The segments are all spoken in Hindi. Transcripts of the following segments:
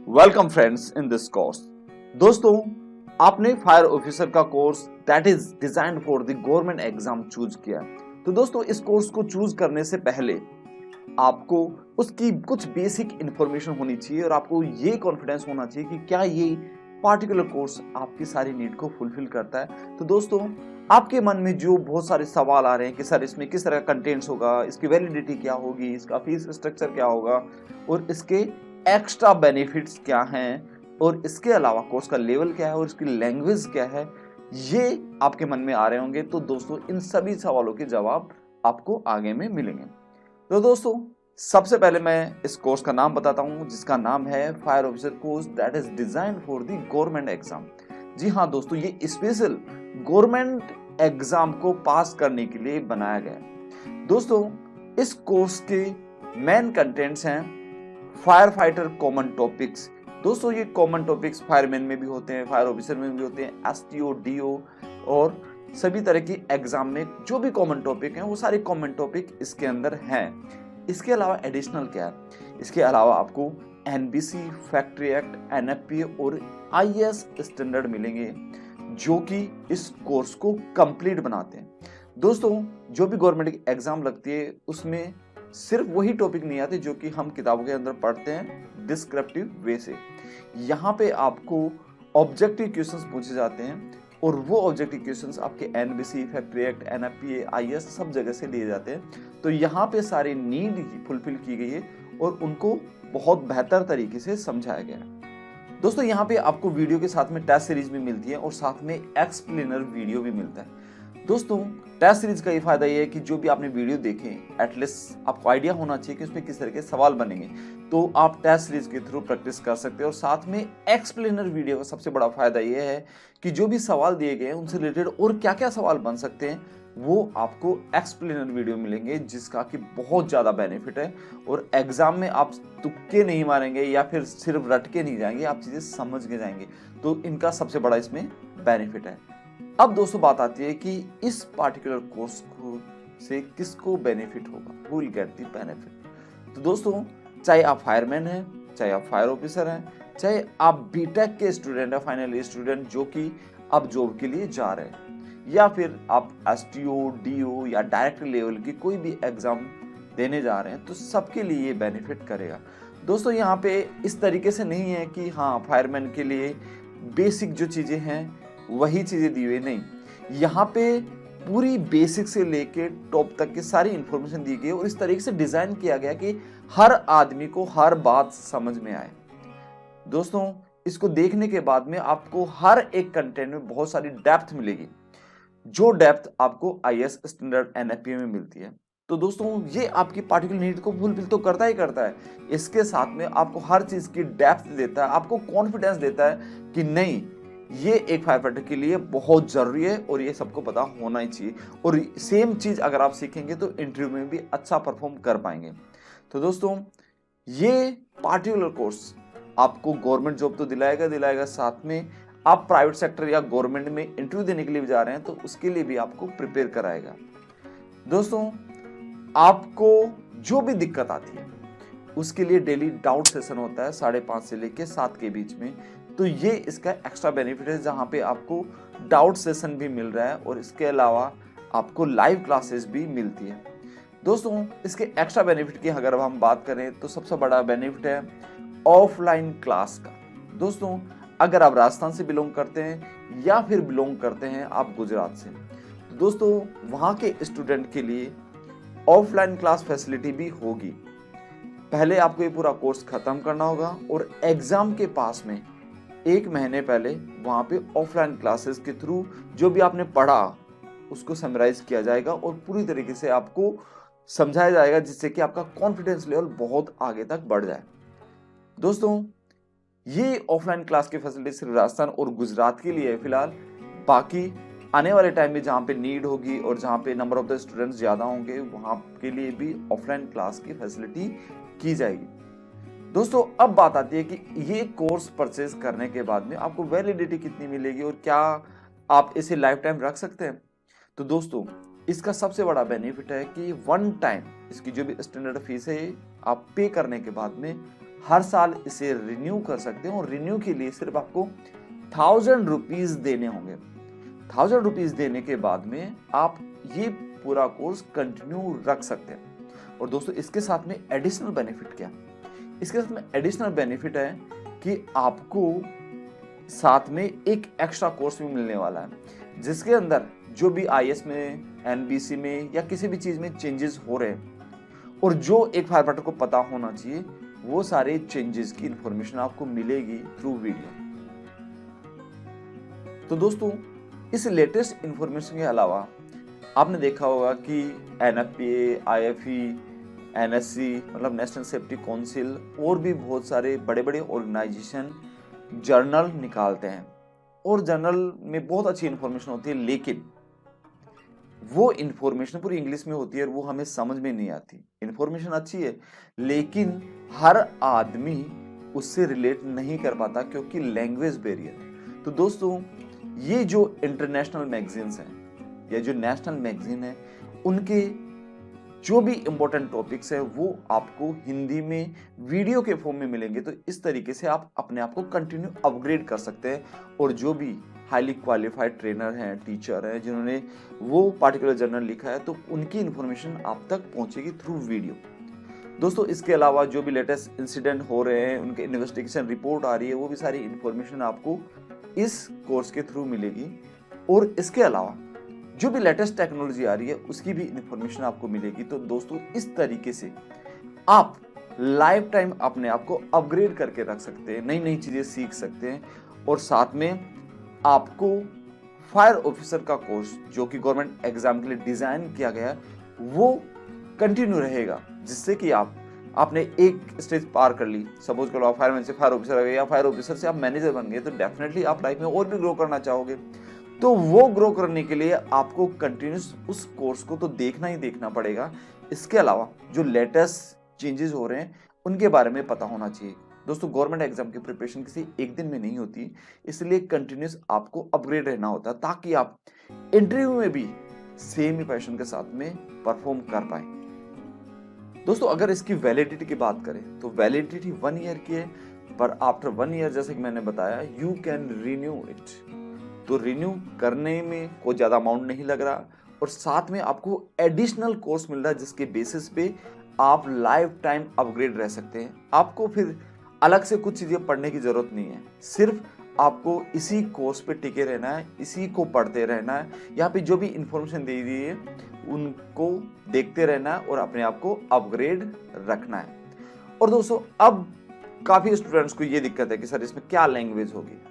Welcome friends in this course. दोस्तों, आपने फायर ऑफिसर का course that is designed for the government exam choose किया। तो दोस्तों, इस कोर्स को चूज करने से पहले आपको उसकी कुछ बेसिक इंफॉर्मेशन होनी चाहिए और आपको ये कॉन्फिडेंस होना चाहिए कि क्या ये पार्टिकुलर कोर्स आपकी सारी नीड को फुलफिल करता है। तो दोस्तों, आपके मन में जो बहुत सारे सवाल आ रहे हैं कि सर इसमें किस तरह का कंटेंट्स होगा, इसकी वैलिडिटी क्या होगी, इसका फीस स्ट्रक्चर क्या होगा और इसके एक्स्ट्रा बेनिफिट्स क्या हैं और इसके अलावा कोर्स का लेवल क्या है और इसकी लैंग्वेज क्या है, ये आपके मन में आ रहे होंगे। तो दोस्तों, इन सभी सवालों के जवाब आपको आगे में मिलेंगे। तो दोस्तों, सबसे पहले मैं इस कोर्स का नाम बताता हूं, जिसका नाम है fire officer course that is designed for the government exam. जी हाँ दोस्तों, ये स्पेशल गवर्नमेंट एग्जाम को पास करने के लिए बनाया गया है। दोस्तों, इस कोर्स के मेन कंटेंट्स हैं फायर फाइटर कॉमन टॉपिक्स। दोस्तों, ये कॉमन टॉपिक्स फायरमैन में भी होते हैं, फायर ऑफिसर में भी होते हैं, एसटीओ, डीओ और सभी तरह की एग्जाम में जो भी कॉमन टॉपिक हैं वो सारे कॉमन टॉपिक इसके अंदर हैं। इसके अलावा एडिशनल क्या है, इसके अलावा आपको एनबीसी, फैक्ट्री एक्ट, एनएफपी और आईएएस स्टैंडर्ड मिलेंगे जो कि इस कोर्स को कंप्लीट बनाते हैं। दोस्तों, जो भी गवर्नमेंट एग्जाम लगती है उसमें सिर्फ वही टॉपिक नहीं आते जो कि हम किताबों के अंदर पढ़ते हैं डिस्क्रिप्टिव वे से। यहाँ पे आपको ऑब्जेक्टिव क्वेश्चंस पूछे जाते हैं और वो ऑब्जेक्टिव क्वेश्चंस आपके NBC, factory act, NFP, IAS सब जगह से लिए जाते हैं। तो यहाँ पे सारी नीड फुलफिल की गई है और उनको बहुत बेहतर तरीके से समझाया गया है। दोस्तों, यहाँ पे आपको वीडियो के साथ में टेस्ट सीरीज भी मिलती है और साथ में एक्सप्लेनर वीडियो भी मिलता है। दोस्तों, टेस्ट सीरीज का ये फायदा ये है कि जो भी आपने वीडियो देखे एटलीस्ट आपको आइडिया होना चाहिए कि उसमें किस तरह के सवाल बनेंगे, तो आप टेस्ट सीरीज के थ्रू प्रैक्टिस कर सकते हैं। और साथ में एक्सप्लेनर वीडियो का सबसे बड़ा फायदा ये है कि जो भी सवाल दिए गए हैं उनसे रिलेटेड और क्या क्या सवाल बन सकते हैं वो आपको एक्सप्लेनर वीडियो मिलेंगे, जिसका कि बहुत ज़्यादा बेनिफिट है। और एग्जाम में आप तुक्के नहीं मारेंगे या फिर सिर्फ रट के नहीं जाएंगे, आप चीज़ें समझ के जाएंगे। तो इनका सबसे बड़ा इसमें बेनिफिट है। अब दोस्तों, बात आती है कि इस पार्टिकुलर कोर्स को से किसको बेनिफिट होगा, who will get the benefit. तो दोस्तों, चाहे आप फायरमैन हैं, चाहे आप फायर ऑफिसर हैं, चाहे आप बीटेक के स्टूडेंट हैं, फाइनल ईयर स्टूडेंट जो कि अब जॉब के लिए जा रहे हैं, या फिर आप एसटीओ, डीओ या डायरेक्टर लेवल की कोई भी एग्जाम देने जा रहे हैं, तो सबके लिए ये बेनिफिट करेगा। दोस्तों, यहाँ पे इस तरीके से नहीं है कि हाँ फायरमैन के लिए बेसिक जो चीज़ें हैं वही चीजें दी हुई, नहीं। यहाँ पे पूरी बेसिक से लेके टॉप तक की सारी इंफॉर्मेशन दी गई और इस तरीके से डिजाइन किया गया कि हर आदमी को हर बात समझ में आए। दोस्तों, इसको देखने के बाद में आपको हर एक कंटेंट में बहुत सारी डेप्थ मिलेगी, जो डेप्थ आपको आईएएस स्टैंडर्ड एनएफपी में मिलती है। तो दोस्तों, ये आपकी पार्टिकुलर नीड को फुलफिल तो करता ही करता है, इसके साथ में आपको हर चीज की डेप्थ देता है, आपको कॉन्फिडेंस देता है कि नहीं, ये एक फायर फाइटर के लिए बहुत जरूरी है और ये सबको पता होना ही चाहिए। और सेम चीज अगर आप सीखेंगे तो इंटरव्यू में भी अच्छा परफॉर्म कर पाएंगे। तो दोस्तों, ये पार्टिकुलर कोर्स आपको गवर्नमेंट जॉब तो दिलाएगा, साथ में आप प्राइवेट सेक्टर या गवर्नमेंट में इंटरव्यू देने के लिए भी जा रहे हैं तो उसके लिए भी आपको प्रिपेयर कराएगा। दोस्तों, आपको जो भी दिक्कत आती है उसके लिए डेली डाउट सेशन होता है 5:30 से लेकर 7 के बीच में। तो ये इसका एक्स्ट्रा बेनिफिट है, जहाँ पे आपको डाउट सेशन भी मिल रहा है और इसके अलावा आपको लाइव क्लासेस भी मिलती है। दोस्तों, इसके एक्स्ट्रा बेनिफिट की अगर हम बात करें तो सबसे बड़ा बेनिफिट है ऑफलाइन क्लास का। दोस्तों, अगर आप राजस्थान से बिलोंग करते हैं या फिर बिलोंग करते हैं आप गुजरात से, दोस्तों वहाँ के स्टूडेंट के लिए ऑफलाइन क्लास फैसिलिटी भी होगी। पहले आपको ये पूरा कोर्स खत्म करना होगा और एग्जाम के पास में 1 महीने पहले वहाँ पे ऑफलाइन क्लासेस के थ्रू जो भी आपने पढ़ा उसको समराइज किया जाएगा और पूरी तरीके से आपको समझाया जाएगा, जिससे कि आपका कॉन्फिडेंस लेवल बहुत आगे तक बढ़ जाए। दोस्तों, ये ऑफलाइन क्लास की फैसिलिटी सिर्फ राजस्थान और गुजरात के लिए है फिलहाल। बाकी आने वाले टाइम में जहाँ पे नीड होगी और जहाँ पे नंबर ऑफ द स्टूडेंट्स ज़्यादा होंगे वहाँ के लिए भी ऑफलाइन क्लास की फैसिलिटी की जाएगी। दोस्तों, अब बात आती है कि ये कोर्स परचेज करने के बाद में आपको वैलिडिटी कितनी मिलेगी और क्या आप इसे लाइफ टाइम रख सकते हैं। तो दोस्तों, इसका सबसे बड़ा बेनिफिट है कि वन टाइम इसकी जो भी स्टैंडर्ड फीस है आप पे करने के बाद में हर साल इसे रिन्यू कर सकते हैं और रिन्यू के लिए सिर्फ आपको 1000 रुपीज देने होंगे। 1000 रुपीज देने के बाद में आप ये पूरा कोर्स कंटिन्यू रख सकते हैं। और दोस्तों इसके साथ में एडिशनल बेनिफिट क्या? इसके साथ में एडिशनल बेनिफिट है कि आपको साथ में एक एक्स्ट्रा कोर्स भी मिलने वाला है, जिसके अंदर जो भी आईएएस में, एनबीसी में या किसी भी चीज में चेंजेस हो रहे हैं और जो एक फायर फाइटर को पता होना चाहिए, वो सारे चेंजेस की इंफॉर्मेशन आपको मिलेगी थ्रू वीडियो। तो दोस्तों इस लेटेस्ट इंफॉर्मेशन के अलावा आपने देखा होगा कि एनएफपीए, आईएफई, एनएससी मतलब नेशनल सेफ्टी काउंसिल और भी बहुत सारे बड़े बड़े ऑर्गेनाइजेशन जर्नल निकालते हैं और जर्नल में बहुत अच्छी इंफॉर्मेशन होती है, लेकिन वो इंफॉर्मेशन पूरी इंग्लिश में होती है और वो हमें समझ में नहीं आती। इंफॉर्मेशन अच्छी है लेकिन हर आदमी उससे रिलेट नहीं कर पाता क्योंकि लैंग्वेज बैरियर। तो दोस्तों ये जो इंटरनेशनल मैगजीन्स हैं या जो नेशनल मैगजीन है, उनके जो भी इंपॉर्टेंट टॉपिक्स है वो आपको हिंदी में वीडियो के फॉर्म में मिलेंगे। तो इस तरीके से आप अपने आप को कंटिन्यू अपग्रेड कर सकते हैं और जो भी हाईली क्वालिफाइड ट्रेनर हैं, टीचर हैं, जिन्होंने वो पार्टिकुलर जर्नल लिखा है, तो उनकी इंफॉर्मेशन आप तक पहुंचेगी थ्रू वीडियो। दोस्तों इसके अलावा जो भी लेटेस्ट इंसिडेंट हो रहे हैं, उनके इन्वेस्टिगेशन रिपोर्ट आ रही है, वो भी सारी इंफॉर्मेशन आपको इस कोर्स के थ्रू मिलेगी। और इसके अलावा जो भी लेटेस्ट टेक्नोलॉजी आ रही है उसकी भी इंफॉर्मेशन आपको मिलेगी। तो दोस्तों इस तरीके से आप लाइफ टाइम अपने आप को अपग्रेड करके रख सकते हैं, नई नई चीजें सीख सकते हैं और साथ में आपको फायर ऑफिसर का कोर्स जो कि गवर्नमेंट एग्जाम के लिए डिजाइन किया गया है वो कंटिन्यू रहेगा, जिससे कि आपने एक स्टेज पार कर ली, सपोज करो आप फायरमैन से फायर ऑफिसर आ गए या फायर ऑफिसर से आप मैनेजर बन गए, तो डेफिनेटली आप लाइफ में और भी ग्रो करना चाहोगे। तो वो ग्रो करने के लिए आपको कंटिन्यूस उस कोर्स को तो देखना ही देखना पड़ेगा। इसके अलावा जो लेटेस्ट चेंजेस हो रहे हैं उनके बारे में पता होना चाहिए। दोस्तों गवर्नमेंट एग्जाम की प्रिपरेशन किसी एक दिन में नहीं होती, इसलिए कंटिन्यूस आपको अपग्रेड रहना होता है ताकि आप इंटरव्यू में भी सेम ही पैशन के साथ में परफॉर्म कर पाए। दोस्तों अगर इसकी वैलिडिटी की बात करें तो वैलिडिटी 1 ईयर की है, पर आफ्टर 1 ईयर जैसे कि मैंने बताया यू कैन रिन्यू इट। तो रिन्यू करने में कोई ज्यादा अमाउंट नहीं लग रहा और साथ में आपको एडिशनल कोर्स मिल रहा है जिसके बेसिस पे आप लाइफ टाइम अपग्रेड रह सकते हैं। आपको फिर अलग से कुछ चीजें पढ़ने की जरूरत नहीं है, सिर्फ आपको इसी कोर्स पे टिके रहना है, इसी को पढ़ते रहना है। यहाँ पे जो भी इंफॉर्मेशन दे दी है उनको देखते रहना है और अपने आप को अपग्रेड रखना है। और दोस्तों अब काफी स्टूडेंट्स को ये दिक्कत है कि सर इसमें क्या लैंग्वेज होगी।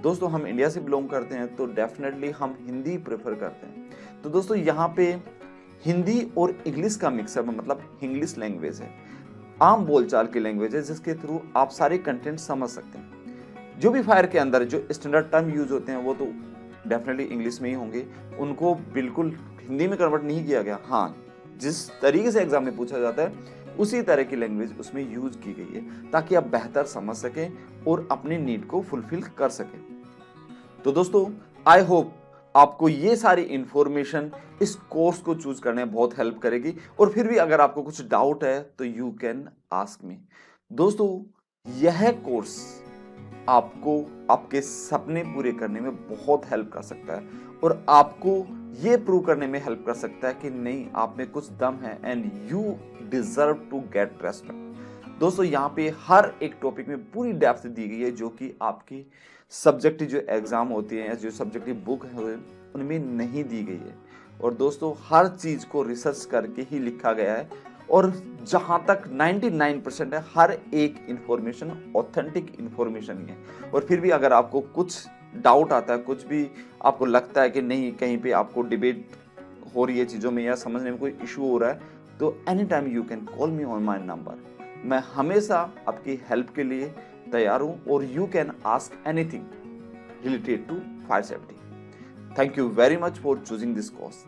दोस्तों हम इंडिया से बिलोंग करते हैं तो डेफिनेटली हम हिंदी प्रेफर करते हैं। तो दोस्तों यहाँ पे हिंदी और इंग्लिश का मिक्सअप मतलब इंग्लिश लैंग्वेज है, आम बोलचाल की लैंग्वेज है, जिसके थ्रू आप सारे कंटेंट समझ सकते हैं। जो भी फायर के अंदर जो स्टैंडर्ड टर्म यूज होते हैं वो तो डेफिनेटली इंग्लिश में ही होंगे, उनको बिल्कुल हिंदी में कन्वर्ट नहीं किया गया। हाँ, जिस तरीके से एग्जाम में पूछा जाता है उसी तरह की लैंग्वेज उसमें यूज की गई है ताकि आप बेहतर समझ सकें और अपनी नीड को फुलफिल कर सकें। तो दोस्तों आई होप आपको ये सारी इंफॉर्मेशन इस कोर्स को चूज करने में बहुत हेल्प करेगी। और फिर भी अगर आपको कुछ डाउट है तो यू कैन आस्क मी। दोस्तों यह कोर्स आपको आपके सपने पूरे करने में बहुत हेल्प कर सकता है और आपको ये प्रूव करने में हेल्प कर सकता है कि नहीं, आप में कुछ दम है and you deserve to get respect. दोस्तों यहाँ पे हर एक टॉपिक में पूरी डेप्थ दी गई है जो कि आपकी सब्जेक्टिव जो एग्जाम होती है, जो सब्जेक्टिव बुक है उनमें नहीं दी गई है। और दोस्तों हर चीज को रिसर्च करके ही लिखा गया है और जहां तक 99% है हर एक इंफॉर्मेशन ऑथेंटिक इंफॉर्मेशन ही है। और फिर भी अगर आपको कुछ डाउट आता है, कुछ भी आपको लगता है कि नहीं कहीं पे आपको डिबेट हो रही है चीज़ों में या समझने में कोई इशू हो रहा है, तो any time you can call me on my number. मैं हमेशा आपकी हेल्प के लिए तैयार हूँ और you can ask anything related to fire safety. Thank you very much for choosing this course.